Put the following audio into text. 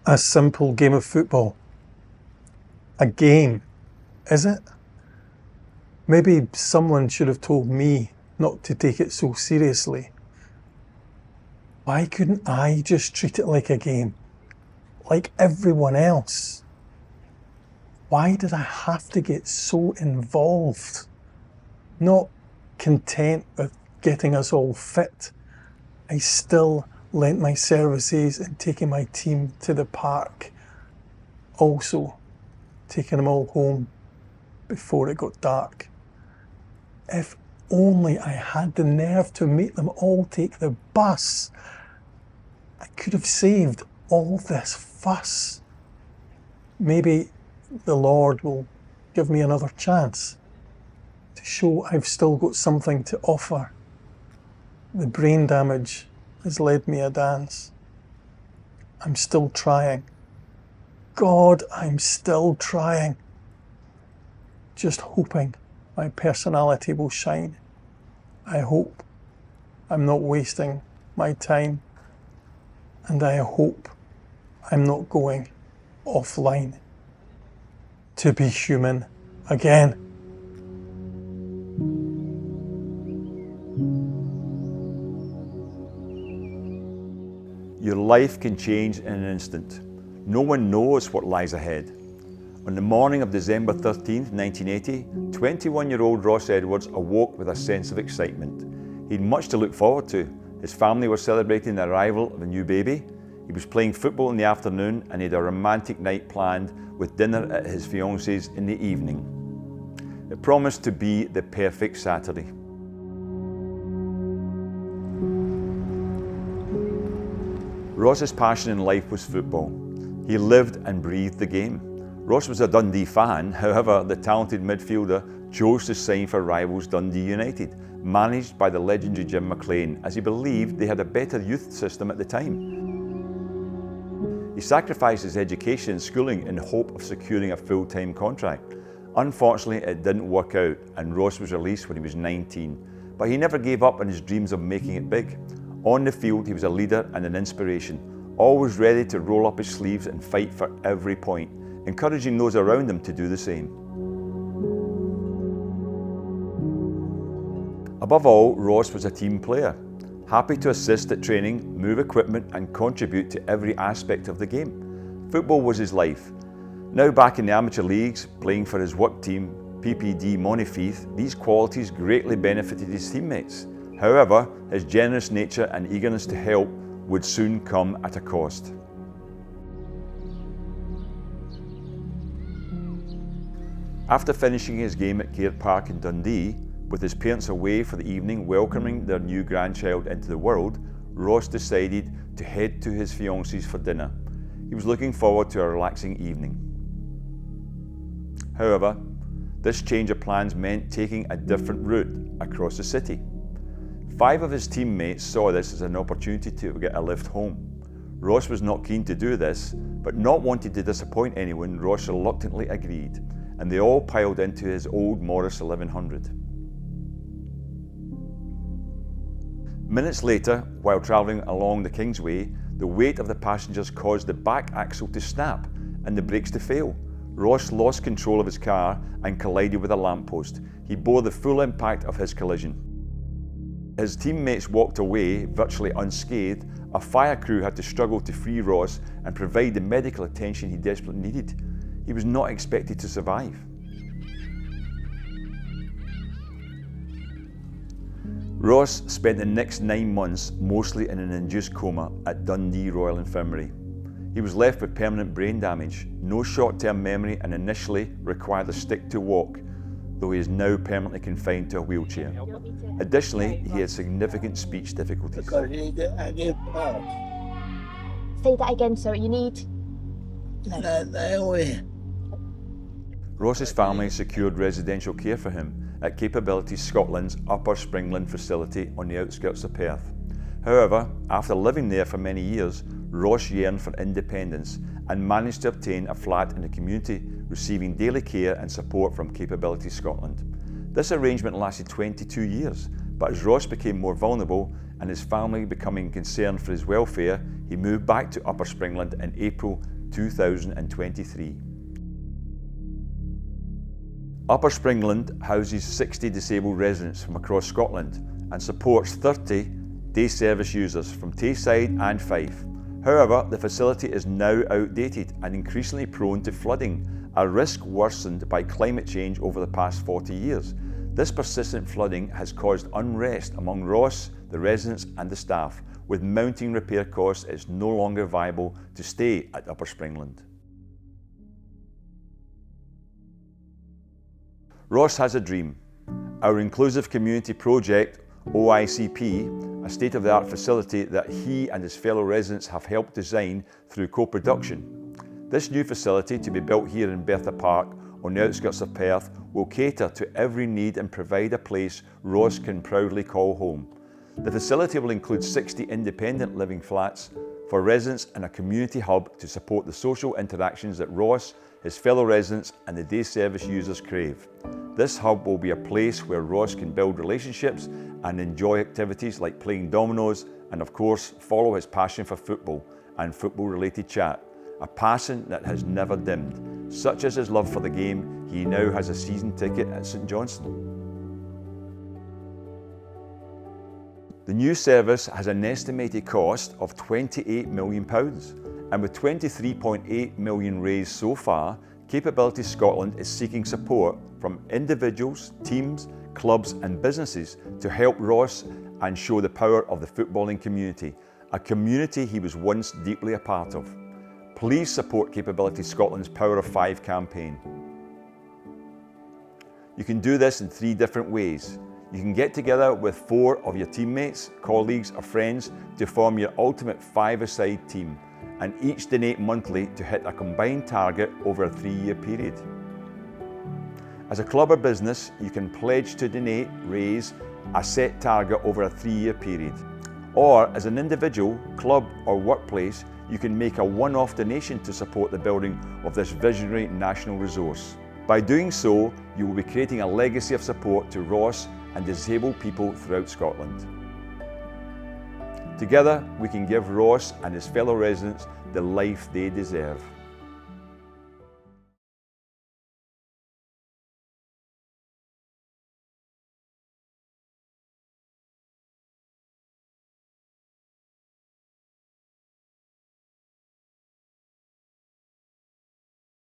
A simple game of football. A game, is it? Maybe someone should have told me not to take it so seriously. Why couldn't I just treat it like a game? Like everyone else? Why did I have to get so involved? Not content with getting us all fit, I still lent my services in taking my team to the park. Also, taking them all home before it got dark. If only I had the nerve to make them all take the bus, I could have saved all this fuss. Maybe the Lord will give me another chance to show I've still got something to offer. The brain damage has led me a dance. I'm still trying. God, I'm still trying. Just hoping my personality will shine. I hope I'm not wasting my time. And I hope I'm not going offline to be human again. Your life can change in an instant. No one knows what lies ahead. On the morning of December 13th, 1980, 21-year-old Ross Edwards awoke with a sense of excitement. He had much to look forward to. His family were celebrating the arrival of a new baby. He was playing football in the afternoon and he had a romantic night planned with dinner at his fiancée's in the evening. It promised to be the perfect Saturday. Ross's passion in life was football. He lived and breathed the game. Ross was a Dundee fan, however, the talented midfielder chose to sign for rivals Dundee United, managed by the legendary Jim McLean, as he believed they had a better youth system at the time. He sacrificed his education and schooling in hope of securing a full-time contract. Unfortunately, it didn't work out, and Ross was released when he was 19. But he never gave up on his dreams of making it big. On the field, he was a leader and an inspiration, always ready to roll up his sleeves and fight for every point, encouraging those around him to do the same. Above all, Ross was a team player, happy to assist at training, move equipment and contribute to every aspect of the game. Football was his life. Now back in the amateur leagues, playing for his work team, PPD Montefieth, these qualities greatly benefited his teammates. However, his generous nature and eagerness to help would soon come at a cost. After finishing his game at Caird Park in Dundee, with his parents away for the evening welcoming their new grandchild into the world, Ross decided to head to his fiancée's for dinner. He was looking forward to a relaxing evening. However, this change of plans meant taking a different route across the city. 5 of his teammates saw this as an opportunity to get a lift home. Ross was not keen to do this, but not wanting to disappoint anyone, Ross reluctantly agreed, and they all piled into his old Morris 1100. Minutes later, while travelling along the Kingsway, the weight of the passengers caused the back axle to snap and the brakes to fail. Ross lost control of his car and collided with a lamppost. He bore the full impact of his collision. His teammates walked away virtually unscathed. A fire crew had to struggle to free Ross and provide the medical attention he desperately needed. He was not expected to survive. Ross spent the next 9 months mostly in an induced coma at Dundee Royal Infirmary. He was left with permanent brain damage, no short-term memory and initially required a stick to walk, though he is now permanently confined to a wheelchair. Additionally, he had significant speech difficulties. Because you need a new part. Say that again, sir. You need... Ross's family secured residential care for him at Capabilities Scotland's Upper Springland facility on the outskirts of Perth. However, after living there for many years, Ross yearned for independence and managed to obtain a flat in the community, receiving daily care and support from Capabilities Scotland. This arrangement lasted 22 years, But as Ross became more vulnerable and his family becoming concerned for his welfare, he moved back to Upper Springland in April 2023. Upper Springland houses 60 disabled residents from across Scotland and supports 30 day service users from Tayside and Fife. However, the facility is now outdated and increasingly prone to flooding, a risk worsened by climate change over the past 40 years. This persistent flooding has caused unrest among Ross, the residents and the staff. With mounting repair costs, it's no longer viable to stay at Upper Springland. Ross has a dream. Our inclusive community project, OICP, a state-of-the-art facility that he and his fellow residents have helped design through co-production. This new facility, to be built here in Bertha Park on the outskirts of Perth, will cater to every need and provide a place Ross can proudly call home. The facility will include 60 independent living flats for residents and a community hub to support the social interactions that Ross, his fellow residents and the day service users crave. This hub will be a place where Ross can build relationships and enjoy activities like playing dominoes and of course follow his passion for football and football related chat, a passion that has never dimmed. Such as his love for the game, he now has a season ticket at St Johnstone. The new service has an estimated cost of £28 million, and with £23.8 million raised so far, Capability Scotland is seeking support from individuals, teams, clubs and businesses to help Ross and show the power of the footballing community, a community he was once deeply a part of. Please support Capability Scotland's Power of 5 campaign. You can do this in 3 different ways. You can get together with 4 of your teammates, colleagues or friends to form your ultimate 5-a-side team and each donate monthly to hit a combined target over a 3-year period. As a club or business, you can pledge to raise a set target over a 3-year period. Or as an individual, club or workplace, you can make a one-off donation to support the building of this visionary national resource. By doing so, you will be creating a legacy of support to Ross and disabled people throughout Scotland. Together, we can give Ross and his fellow residents the life they deserve.